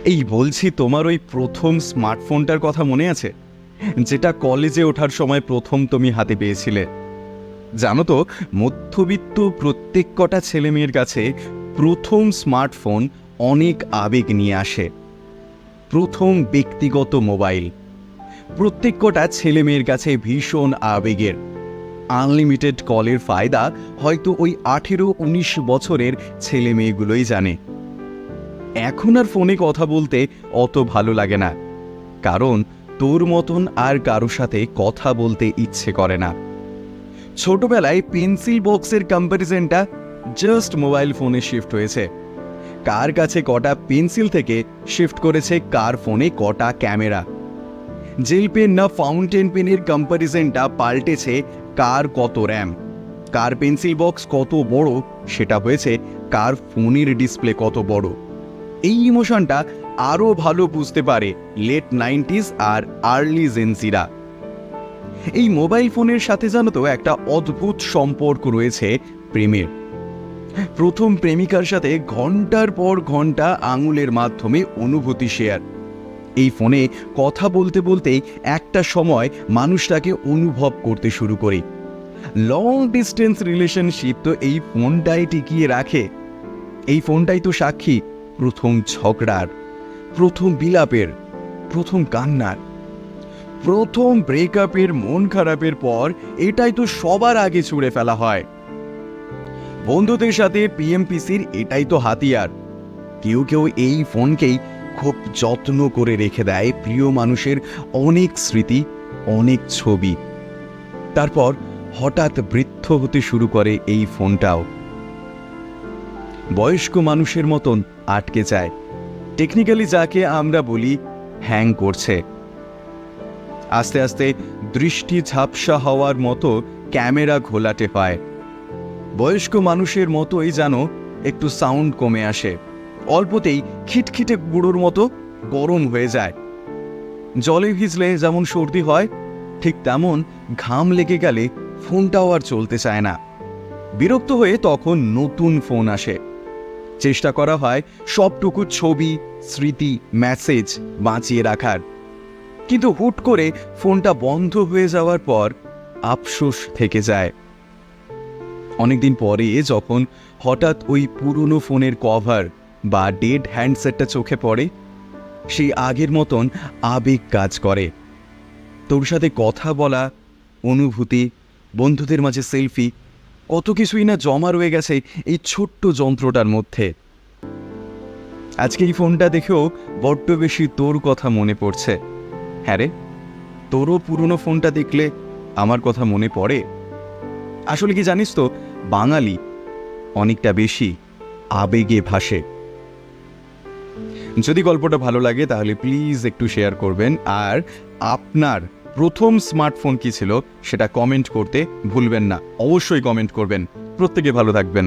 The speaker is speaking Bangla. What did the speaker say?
এই বলছি, তোমার ওই প্রথম স্মার্টফোনটার কথা মনে আছে, যেটা কলেজে ওঠার সময় প্রথম তুমি হাতে পেয়েছিলে? জানো তো, মধ্যবিত্ত প্রত্যেক কটা ছেলে মেয়ের কাছে প্রথম স্মার্টফোন অনেক আবেগ নিয়ে আসে। প্রথম ব্যক্তিগত মোবাইল প্রত্যেক কটা ছেলে মেয়ের কাছে ভীষণ আবেগের। আনলিমিটেড কলের ফায়দা হয়তো ওই 18-19 বছরের ছেলে মেয়েগুলোই জানে। এখন আর ফোনে কথা বলতে অত ভালো লাগে না, কারণ তোর মতন আর কারো সাথে কথা বলতে ইচ্ছে করে না। ছোটবেলায় পেন্সিল বক্সের কম্প্যারিজনটা জাস্ট মোবাইল ফোনে শিফট হয়েছে। কার কাছে কটা পেন্সিল থেকে শিফট করেছে কার ফোনে কটা ক্যামেরা। জেল পেন না ফাউন্টেন পেনের কম্প্যারিজনটা পাল্টেছে কার কত র্যাম, কার পেন্সিল বক্স কত বড় সেটা হয়েছে কার ফোনের ডিসপ্লে কত বড়। এই ইমোশনটা আরও ভালো বুঝতে পারে লেট 90s আর আর্লি জেনজিরা। এই মোবাইল ফোনের সাথে জানো তো একটা অদ্ভুত সম্পর্ক রয়েছে প্রেমের। প্রথম প্রেমিকার সাথে ঘন্টার পর ঘন্টা আঙুলের মাধ্যমে অনুভূতি শেয়ার। এই ফোনে কথা বলতে বলতেই একটা সময় মানুষটাকে অনুভব করতে শুরু করি। লং ডিস্টেন্স রিলেশনশিপ তো এই ফোনটাই টিকিয়ে রাখে। এই ফোনটাই তো সাক্ষী প্রথম ঝগড়ার, প্রথম বিলাপের, প্রথম কান্নার, প্রথম ব্রেকআপের, মন খারাপের পর এটাই তো সবার আগে ছুঁড়ে ফেলা হয়। বন্ধুদের সাথে পিএমপিসির এটাই তো হাতিয়ার। কেউ কেউ এই ফোনকেই খুব যত্ন করে রেখে দেয় প্রিয় মানুষের অনেক স্মৃতি, অনেক ছবি। তারপর হঠাৎ বৃদ্ধ হতে শুরু করে এই ফোনটাও। বয়স্ক মানুষের মতন আটকে যায়, টেকনিক্যালি যাকে আমরা বলি হ্যাং করছে। আস্তে আস্তে দৃষ্টি ঝাপসা হওয়ার মতো ক্যামেরা ঘোলাটে হয়। বয়স্ক মানুষের মতোই যেন একটু সাউন্ড কমে আসে, অল্পতেই খিটখিটে গুঁড়োর মতো গরম হয়ে যায়। জলে ভিজলে যেমন সর্দি হয়, ঠিক তেমন ঘাম লেগে গেলে ফোনটাও আর চলতে চায় না। বিরক্ত হয়ে তখন নতুন ফোন আসে। চেষ্টা করা হয় সবটুকু ছবি, স্মৃতি, মেসেজ বাঁচিয়ে রাখার, কিন্তু হুট করে ফোনটা বন্ধ হয়ে যাওয়ার পর আফসোস থেকে যায়। অনেকদিন পরে যখন হঠাৎ ওই পুরনো ফোনের কভার বা ডেড হ্যান্ডসেটটা চোখে পড়ে, সেই আগের মতন আবেগ কাজ করে। তোর সাথে কথা বলা, অনুভূতি, বন্ধুদের মাঝে সেলফি, কত কিছুই না জমা রয়ে গেছে এই ছোট্ট যন্ত্রটার মধ্যে। আজকে এই ফোনটা দেখেও বড্ড বেশি তোর কথা মনে পড়ছে। হ্যাঁ রে, তোরও পুরনো ফোনটা দেখলে আমার কথা মনে পড়ে। আসলে কি জানিস তো, বাঙালি অনেকটা বেশি আবেগে ভাসে। যদি গল্পটা ভালো লাগে তাহলে প্লিজ একটু শেয়ার করবেন, আর আপনার প্রথম স্মার্টফোন কি ছিল সেটা কমেন্ট করতে ভুলবেন না। অবশ্যই কমেন্ট করবেন। প্রত্যেকে ভালো থাকবেন।